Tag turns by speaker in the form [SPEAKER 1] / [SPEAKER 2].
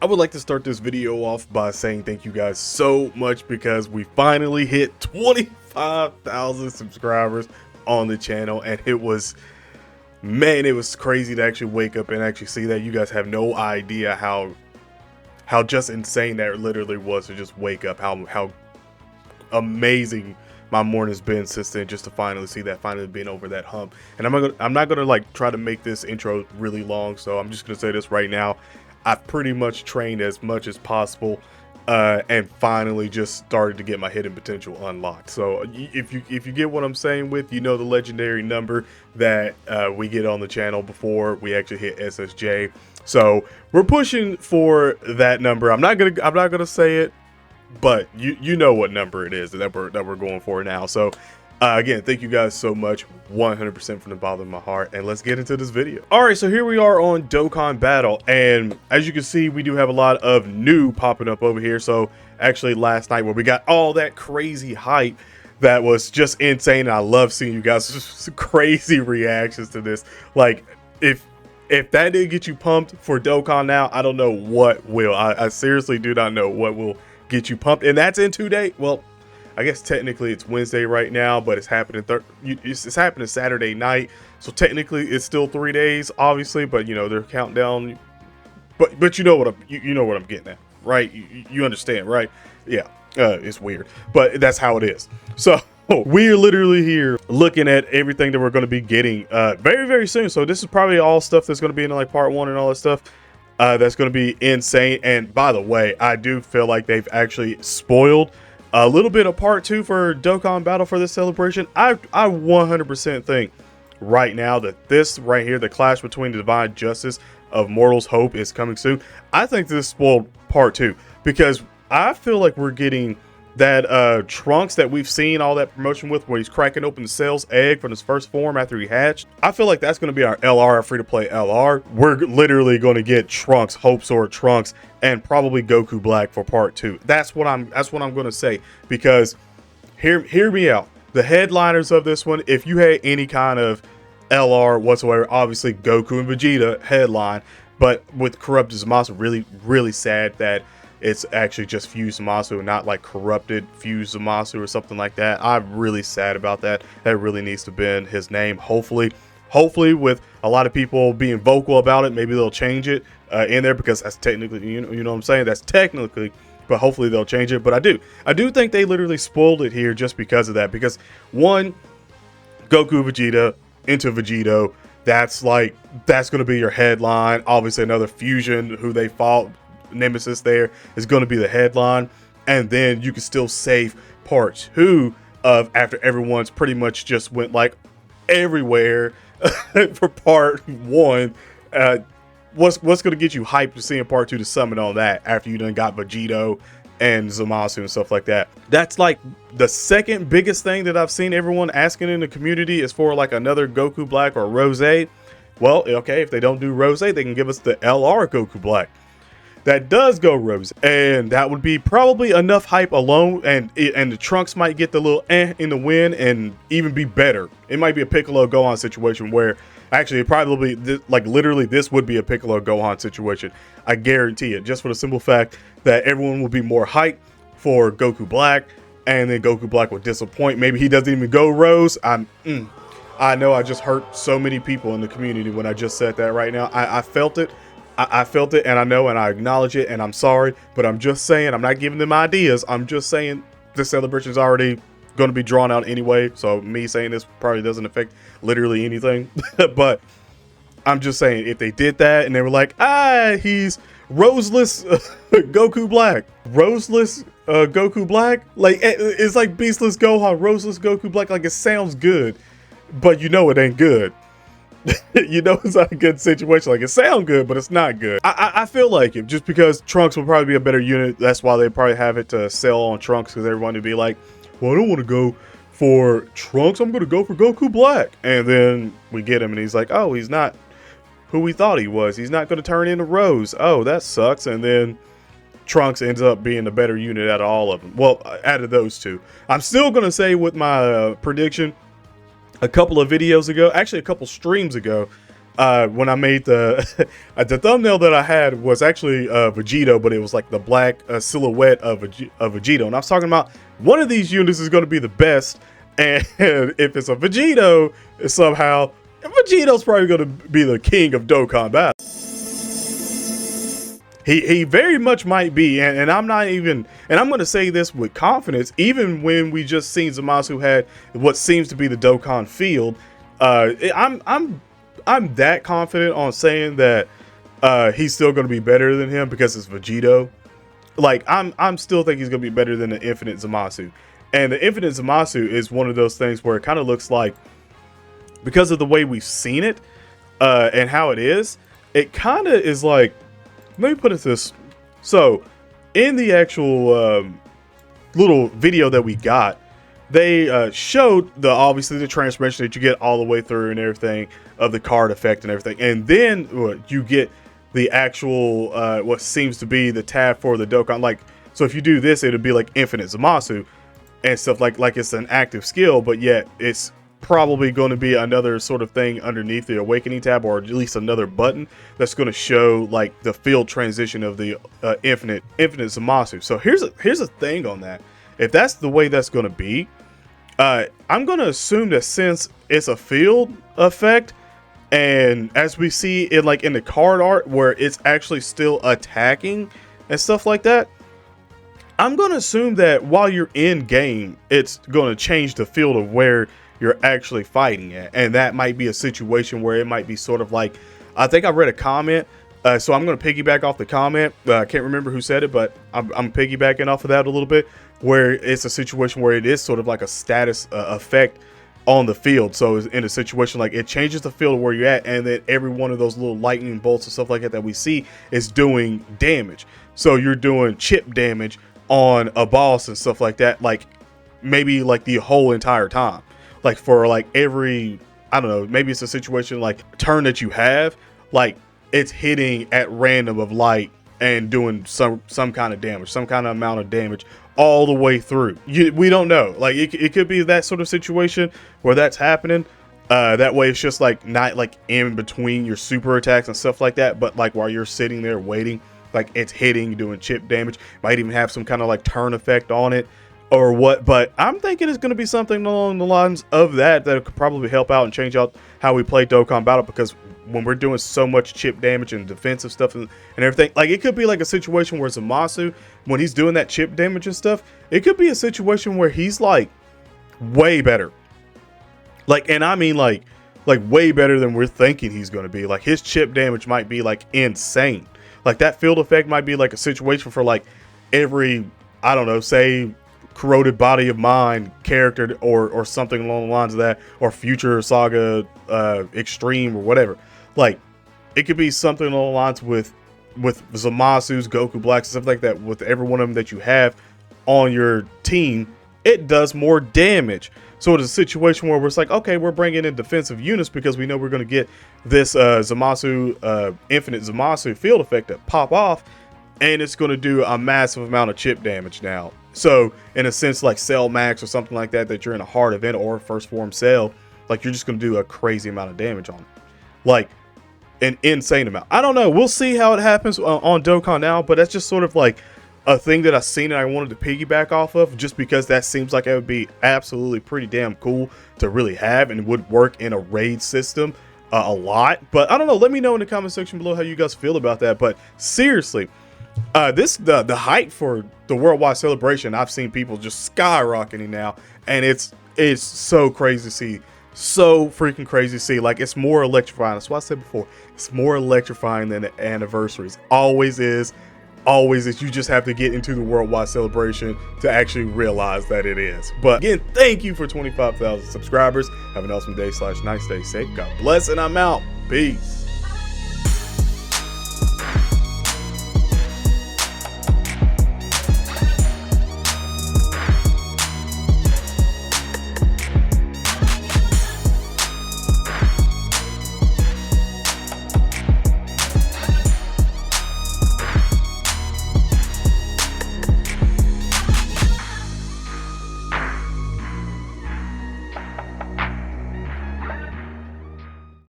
[SPEAKER 1] I would like to start this video off by saying thank you guys so much because we finally hit 25,000 subscribers on the channel, and it was crazy to actually wake up and actually see that. You guys have no idea how just insane that literally was to just wake up, how amazing my morning's been since then, just to finally see that, finally being over that hump. And I'm not gonna like try to make this intro really long, so I'm just gonna say this right now. I've pretty much trained as much as possible, and finally just started to get my hidden potential unlocked. So if you get what I'm saying with, the legendary number that we get on the channel before we actually hit SSJ. So we're pushing for that number. I'm not gonna say it, but you know what number it is that we're going for now. So again, thank you guys so much, 100% from the bottom of my heart, and let's get into this video. All right, so here we are on Dokkan Battle, and as you can see, we do have a lot of new popping up over here. So actually last night, where we got all that crazy hype, that was just insane, and I love seeing you guys just crazy reactions to this. Like, if that didn't get you pumped for Dokkan now, I don't know what will. I seriously do not know what will get you pumped, and that's in 2 days. Well, I guess technically it's Wednesday right now, but it's happening it's happening Saturday night, so technically it's still 3 days, obviously. But they're counting down. But you know what I'm getting at, right? You understand, right? Yeah, it's weird, but that's how it is. So we're literally here looking at everything that we're going to be getting very, very soon. So this is probably all stuff that's going to be in like part 1 and all that stuff. That's going to be insane. And by the way, I do feel like they've actually spoiled a little bit of part 2 for Dokkan Battle for this celebration. I 100% think right now that this right here, the clash between the divine justice of mortals' hope, is coming soon. I think this spoiled part 2 because I feel like we're getting that Trunks that we've seen all that promotion with, where he's cracking open the Cell's egg from his first form after he hatched. I feel like that's going to be our LR, our free-to-play LR. We're literally going to get Trunks, Hope Sword Trunks, and probably Goku Black for part 2. That's what I'm going to say, because hear me out. The headliners of this one, if you had any kind of LR whatsoever, obviously Goku and Vegeta headline, but with corrupted Zamasu, really sad that it's actually just fused Zamasu and not like corrupted fused Zamasu or something like that. I'm really sad about that. That really needs to be his name. Hopefully with a lot of people being vocal about it, maybe they'll change it in there, because that's technically, you know what I'm saying? That's technically, but hopefully they'll change it. But I do think they literally spoiled it here just because of that. Because one, Goku Vegeta into Vegito, that's going to be your headline. Obviously another fusion who they fought, Nemesis, there is going to be the headline, and then you can still save part 2 of after everyone's pretty much just went like everywhere for part 1. What's going to get you hyped to seeing part 2 to summon on that after you done got Vegito and Zamasu and stuff like that? That's like the second biggest thing that I've seen everyone asking in the community is for like another Goku Black or Rose. Well, okay, if they don't do Rose, they can give us the LR Goku Black that does go Rose, and that would be probably enough hype alone, and the Trunks might get the little in the win and even be better. It might be a Piccolo Gohan situation where actually probably literally this would be a Piccolo Gohan situation. I guarantee it, just for the simple fact that everyone will be more hyped for Goku Black, and then Goku Black will disappoint. Maybe he doesn't even go Rose. I know I just hurt so many people in the community when I just said that right now. I felt it. I felt it, and I know, and I acknowledge it, and I'm sorry, but I'm just saying, I'm not giving them ideas. I'm just saying the celebration is already going to be drawn out anyway, so me saying this probably doesn't affect literally anything. But I'm just saying, if they did that and they were like, he's roseless Goku Black, roseless Goku Black, like it's like beastless Gohan, roseless Goku Black, like it sounds good, but it ain't good. It's not a good situation. Like, it sounds good, but it's not good. I feel like it, just because Trunks will probably be a better unit. That's why they probably have it to sell on Trunks, because everyone would be like, well, I don't want to go for Trunks, I'm going to go for Goku Black. And then we get him and he's like, oh, he's not who we thought he was. He's not going to turn into Rose. Oh, that sucks. And then Trunks ends up being the better unit out of all of them. Well, out of those two. I'm still going to say with my prediction, a couple of videos ago, actually a couple streams ago, when I made the the thumbnail that I had was actually Vegito, but it was like the black silhouette of Vegito, and I was talking about one of these units is going to be the best, and if it's a Vegito, somehow Vegito's probably going to be the king of Dokkan battle. He very much might be, and I'm not even, and I'm going to say this with confidence, even when we just seen Zamasu had what seems to be the Dokkan field, I'm that confident on saying that he's still going to be better than him because it's Vegito. Like I'm still think he's going to be better than the Infinite Zamasu, and the Infinite Zamasu is one of those things where it kind of looks like, because of the way we've seen it and how it is, it kind of is like. Let me put it this. So, in the actual little video that we got, they showed obviously the transformation that you get all the way through and everything of the card effect and everything, and then you get the actual what seems to be the tab for the Dokkan. Like, so if you do this, it'll be like Infinite Zamasu and stuff like it's an active skill, but yet it's probably going to be another sort of thing underneath the awakening tab, or at least another button that's going to show like the field transition of the infinite Zamasu. So here's a thing on that. If that's the way that's going to be, I'm going to assume that since it's a field effect, and as we see it like in the card art where it's actually still attacking and stuff like that, I'm going to assume that while you're in game, it's going to change the field of where you're actually fighting at, and that might be a situation where it might be sort of like, I think I read a comment, so I'm going to piggyback off the comment. I can't remember who said it, but I'm piggybacking off of that a little bit, where it's a situation where it is sort of like a status effect on the field. So in a situation like it changes the field where you're at, and then every one of those little lightning bolts and stuff like that we see is doing damage. So you're doing chip damage on a boss and stuff like that, like maybe like the whole entire time. Like for like every, I don't know, maybe it's a situation like turn that you have, like it's hitting at random of light and doing some kind of damage, some kind of amount of damage all the way through. We don't know. Like it could be that sort of situation where that's happening. That way it's just like not like in between your super attacks and stuff like that, but like while you're sitting there waiting, like it's hitting, doing chip damage. Might even have some kind of like turn effect on it or what, but I'm thinking it's going to be something along the lines of that could probably help out and change out how we play Dokkan Battle, because when we're doing so much chip damage and defensive stuff and everything, like it could be like a situation where Zamasu, when he's doing that chip damage and stuff, it could be a situation where he's like way better, like, and I mean like way better than we're thinking he's going to be. Like his chip damage might be like insane. Like that field effect might be like a situation for like every, I don't know, say Corroded Body of Mind character or something along the lines of that, or Future Saga Extreme or whatever. Like it could be something along the lines with Zamasu's, Goku Blacks, and stuff like that. With every one of them that you have on your team, it does more damage. So it's a situation where it's like, okay, we're bringing in defensive units because we know we're going to get this Zamasu, Infinite Zamasu field effect that pop off, and it's going to do a massive amount of chip damage now. So in a sense, like Cell Max or something like that you're in a hard event, or first form Cell, like you're just going to do a crazy amount of damage on it. Like an insane amount. I don't know. We'll see how it happens on Dokkan now, but that's just sort of like a thing that I've seen and I wanted to piggyback off of, just because that seems like it would be absolutely pretty damn cool to really have, and would work in a raid system a lot. But I don't know. Let me know in the comment section below how you guys feel about that. But seriously, the hype for the worldwide celebration, I've seen people just skyrocketing now, and it's so crazy to see, so freaking crazy to see. Like it's more electrifying. That's what I said before. It's more electrifying than the anniversaries. Always is. Always is. You just have to get into the worldwide celebration to actually realize that it is. But again, thank you for 25,000 subscribers. Have an awesome day / nice day. Safe. God bless, and I'm out. Peace.